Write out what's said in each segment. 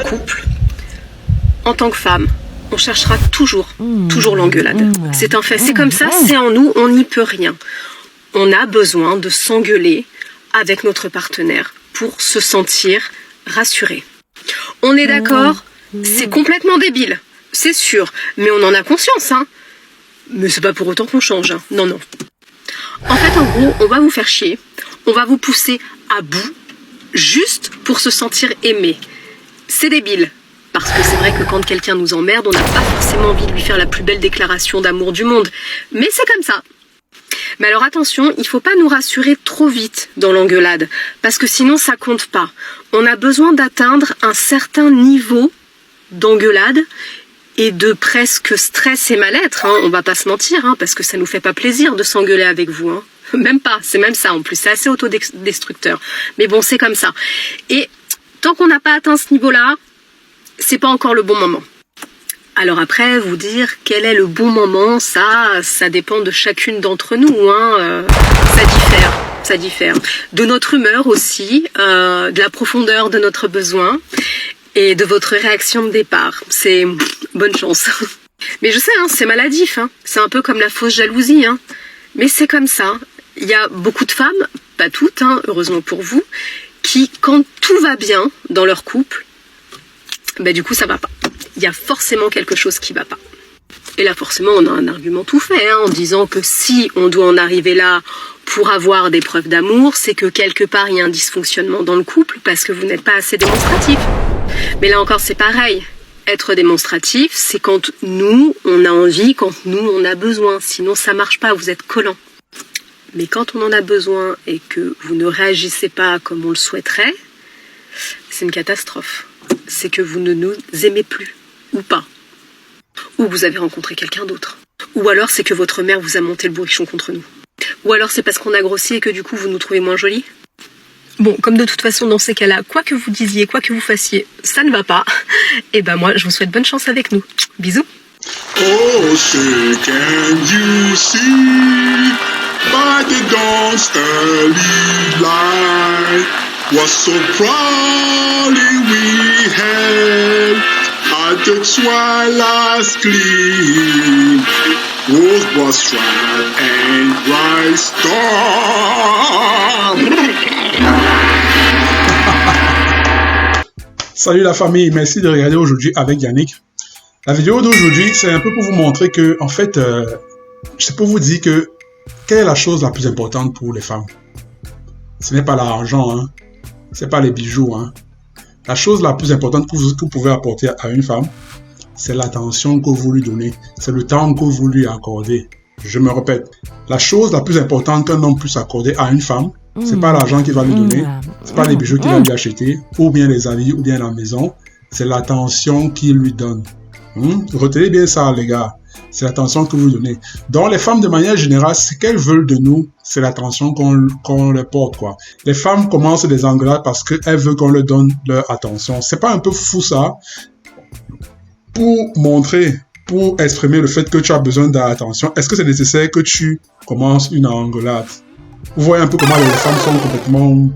couple, en tant que femme, on cherchera toujours l'engueulade. C'est un fait, c'est comme ça, c'est en nous, on n'y peut rien. On a besoin de s'engueuler avec notre partenaire pour se sentir rassuré. On est d'accord, c'est complètement débile, c'est sûr, mais on en a conscience, hein. Mais c'est pas pour autant qu'on change, hein. Non, non. En fait, en gros, on va vous faire chier, on va vous pousser à bout, juste pour se sentir aimé. C'est débile. Parce que c'est vrai que quand quelqu'un nous emmerde, on n'a pas forcément envie de lui faire la plus belle déclaration d'amour du monde. Mais c'est comme ça. Mais alors attention, il ne faut pas nous rassurer trop vite dans l'engueulade, parce que sinon ça compte pas. On a besoin d'atteindre un certain niveau d'engueulade et de presque stress et mal-être, hein. On va pas se mentir, hein, parce que ça nous fait pas plaisir de s'engueuler avec vous, hein. Même pas, c'est même ça en plus, c'est assez autodestructeur. Mais bon, c'est comme ça. Et tant qu'on n'a pas atteint ce niveau-là, c'est pas encore le bon moment. Alors après, vous dire quel est le bon moment, ça dépend de chacune d'entre nous, hein. Ça diffère. De notre humeur aussi, de la profondeur de notre besoin et de votre réaction de départ. C'est bonne chance. Mais je sais, hein, c'est maladif, hein. C'est un peu comme la fausse jalousie, hein. Mais c'est comme ça. Il y a beaucoup de femmes, pas toutes, hein, heureusement pour vous, qui, quand tout va bien dans leur couple, ben du coup ça va pas. Il y a forcément quelque chose qui va pas. Et là forcément on a un argument tout fait, hein, en disant que si on doit en arriver là pour avoir des preuves d'amour, c'est que quelque part il y a un dysfonctionnement dans le couple parce que vous n'êtes pas assez démonstratif. Mais là encore c'est pareil. Être démonstratif, c'est quand nous on a envie, quand nous on a besoin. Sinon ça marche pas, vous êtes collant. Mais quand on en a besoin et que vous ne réagissez pas comme on le souhaiterait, c'est une catastrophe. C'est que vous ne nous aimez plus, ou pas. Ou vous avez rencontré quelqu'un d'autre. Ou alors c'est que votre mère vous a monté le bourrichon contre nous. Ou alors c'est parce qu'on a grossi et que du coup vous nous trouvez moins jolis. Bon, comme de toute façon dans ces cas-là, quoi que vous disiez, quoi que vous fassiez, ça ne va pas. Et ben moi je vous souhaite bonne chance avec nous. Bisous. Oh, say can you see by the dawn's early light what so proudly we hailed at the twilight's gleam was striped and bright star. Salut la famille, merci de regarder aujourd'hui avec Yannick. La vidéo d'aujourd'hui, c'est un peu pour vous montrer que, en fait, c'est pour vous dire que quelle est la chose la plus importante pour les femmes? Ce n'est pas l'argent, hein. C'est pas les bijoux, hein. La chose la plus importante que vous pouvez apporter à une femme, c'est l'attention que vous lui donnez, c'est le temps que vous lui accordez. Je me répète, la chose la plus importante qu'un homme puisse accorder à une femme, c'est pas l'argent qu'il va lui donner, c'est pas les bijoux qu'il va lui acheter, ou bien les habits, ou bien la maison, c'est l'attention qu'il lui donne. Retenez bien ça, les gars. C'est l'attention que vous donnez. Donc, les femmes, de manière générale, ce qu'elles veulent de nous, c'est l'attention qu'on leur porte, quoi. Les femmes commencent des engueulades parce qu'elles veulent qu'on leur donne leur attention. C'est pas un peu fou, ça? Pour montrer, pour exprimer le fait que tu as besoin d'attention, est-ce que c'est nécessaire que tu commences une engueulade? Vous voyez un peu comment les femmes sont complètement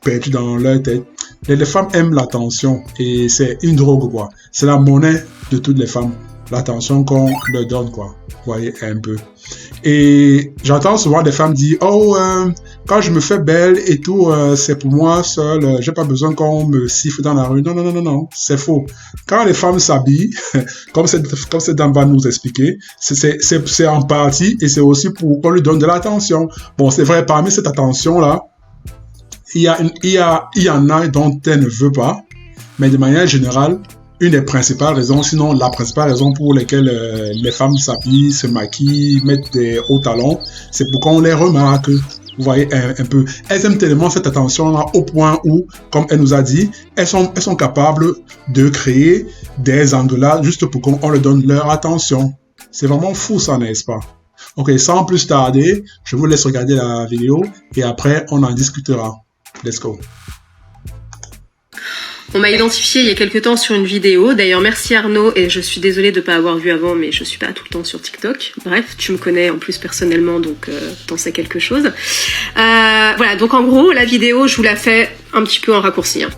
perdues dans leur tête. Les femmes aiment l'attention et c'est une drogue, quoi. C'est la monnaie de toutes les femmes. L'attention qu'on leur donne, quoi. Vous voyez un peu. Et j'entends souvent des femmes dire, oh, quand je me fais belle et tout, c'est pour moi seul, j'ai pas besoin qu'on me siffle dans la rue. Non, non, non, non, non, c'est faux. Quand les femmes s'habillent, comme cette dame va nous expliquer, c'est en partie et c'est aussi pour qu'on lui donne de l'attention. Bon, c'est vrai, parmi cette attention-là, il y en a dont elle ne veut pas, mais de manière générale, une des principales raisons, sinon la principale raison pour laquelle les femmes s'habillent, se maquillent, mettent des hauts talons, c'est pour qu'on les remarque. Vous voyez un peu. Elles aiment tellement cette attention-là au point où, comme elle nous a dit, elles sont capables de créer des engueulades juste pour qu'on leur donne leur attention. C'est vraiment fou ça, n'est-ce pas? Ok, sans plus tarder, je vous laisse regarder la vidéo et après on en discutera. Let's go. On m'a identifié il y a quelques temps sur une vidéo. D'ailleurs, merci Arnaud, et je suis désolée de ne pas avoir vu avant, mais je suis pas tout le temps sur TikTok. Bref, tu me connais en plus personnellement, donc t'en sais quelque chose. Voilà, donc en gros, la vidéo, je vous la fais un petit peu en raccourci. Hein.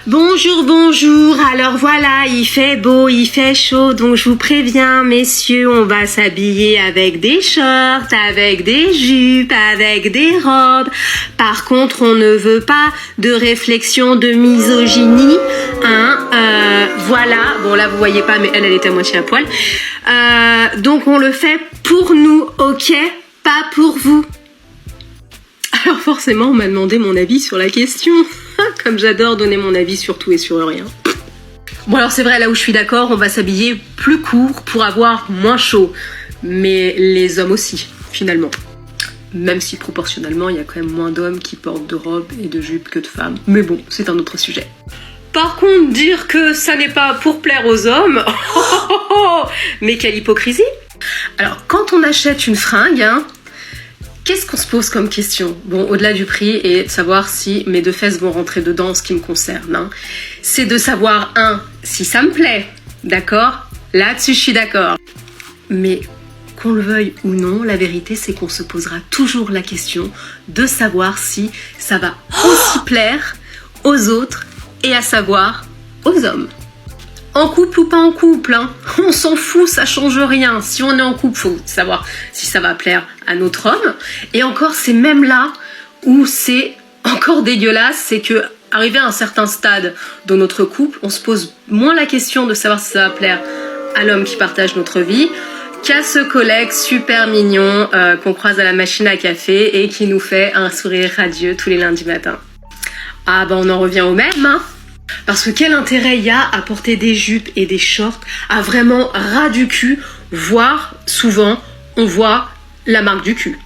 Bonjour, bonjour. Alors voilà, il fait beau, il fait chaud, donc je vous préviens, messieurs, on va s'habiller avec des shorts, avec des jupes, avec des robes. Par contre, on ne veut pas de réflexion de misogynie, hein. Voilà. Bon là, vous voyez pas, mais elle était à moitié à poil. Donc on le fait pour nous, ok? Pas pour vous. Alors forcément, on m'a demandé mon avis sur la question. Comme j'adore donner mon avis sur tout et sur rien. Bon alors c'est vrai, là où je suis d'accord, on va s'habiller plus court pour avoir moins chaud. Mais les hommes aussi, finalement. Même si proportionnellement, il y a quand même moins d'hommes qui portent de robes et de jupes que de femmes. Mais bon, c'est un autre sujet. Par contre, dire que ça n'est pas pour plaire aux hommes, mais quelle hypocrisie! Alors, quand on achète une fringue, hein, qu'est-ce qu'on se pose comme question? Bon, au-delà du prix et de savoir si mes 2 fesses vont rentrer dedans en ce qui me concerne, hein, c'est de savoir, si ça me plaît, d'accord? Là-dessus, je suis d'accord. Mais qu'on le veuille ou non, la vérité, c'est qu'on se posera toujours la question de savoir si ça va aussi plaire aux autres et à savoir aux hommes. En couple ou pas en couple, hein. On s'en fout, ça change rien. Si on est en couple, faut savoir si ça va plaire à notre homme. Et encore, c'est même là où c'est encore dégueulasse, c'est que arrivé à un certain stade dans notre couple, on se pose moins la question de savoir si ça va plaire à l'homme qui partage notre vie qu'à ce collègue super mignon qu'on croise à la machine à café et qui nous fait un sourire radieux tous les lundis matins. Ah bah on en revient au même, hein. Parce que quel intérêt il y a à porter des jupes et des shorts à vraiment ras du cul, voire souvent on voit la marque du cul.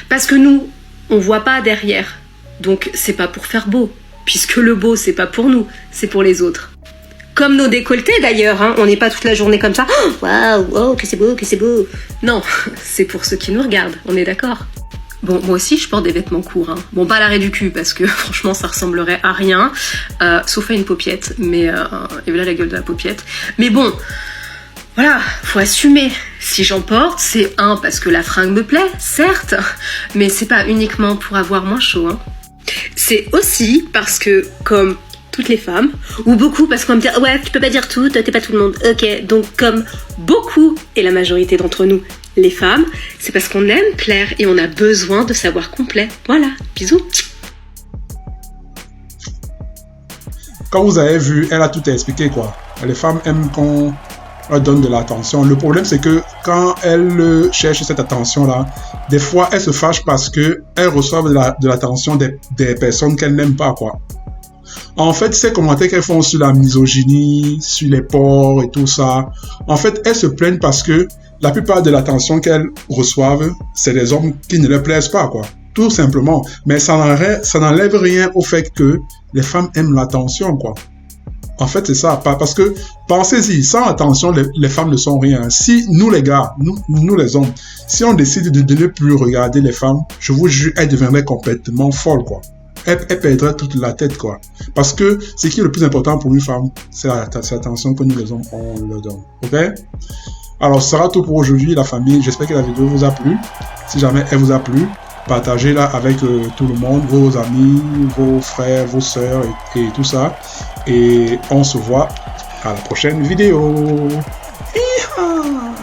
Parce que nous, on voit pas derrière. Donc c'est pas pour faire beau. Puisque le beau, c'est pas pour nous, c'est pour les autres. Comme nos décolletés d'ailleurs, hein. On n'est pas toute la journée comme ça. Waouh, wow, que c'est beau, que c'est beau. Non, c'est pour ceux qui nous regardent, on est d'accord. Bon, moi aussi, je porte des vêtements courts. Hein. Bon, pas à l'arrêt du cul, parce que franchement, ça ressemblerait à rien, sauf à une paupiette. Mais et voilà la gueule de la paupiette. Mais bon, voilà, faut assumer. Si j'en porte, c'est parce que la fringue me plaît, certes, mais c'est pas uniquement pour avoir moins chaud. Hein. C'est aussi parce que, comme toutes les femmes, ou beaucoup, parce qu'on va me dire, ouais, tu peux pas dire tout, t'es pas tout le monde. Ok, donc comme beaucoup, et la majorité d'entre nous, les femmes, c'est parce qu'on aime plaire et on a besoin de savoir complet. Voilà, bisous. Comme vous avez vu, elle a tout expliqué, quoi. Les femmes aiment qu'on leur donne de l'attention. Le problème, c'est que quand elles cherchent cette attention-là, des fois, elles se fâchent parce qu'elles reçoivent de l'attention des personnes qu'elles n'aiment pas, quoi. En fait, ces commentaires qu'elles font sur la misogynie, sur les porcs et tout ça, en fait, elles se plaignent parce que la plupart de l'attention qu'elles reçoivent, c'est des hommes qui ne leur plaisent pas, quoi. Tout simplement. Mais ça n'enlève rien au fait que les femmes aiment l'attention, quoi. En fait, c'est ça. Parce que, pensez-y, sans attention, les femmes ne sont rien. Si nous, les gars, nous les hommes, si on décide de ne plus regarder les femmes, je vous jure, elles deviendraient complètement folles, quoi. Elle perdrait toute la tête, quoi. Parce que ce qui est le plus important pour une femme, c'est l'attention que nous, les hommes, on leur donne. Ok? Alors, ce sera tout pour aujourd'hui, la famille. J'espère que la vidéo vous a plu. Si jamais elle vous a plu, partagez-la avec tout le monde, vos amis, vos frères, vos sœurs et tout ça. Et on se voit à la prochaine vidéo. Hi-ha!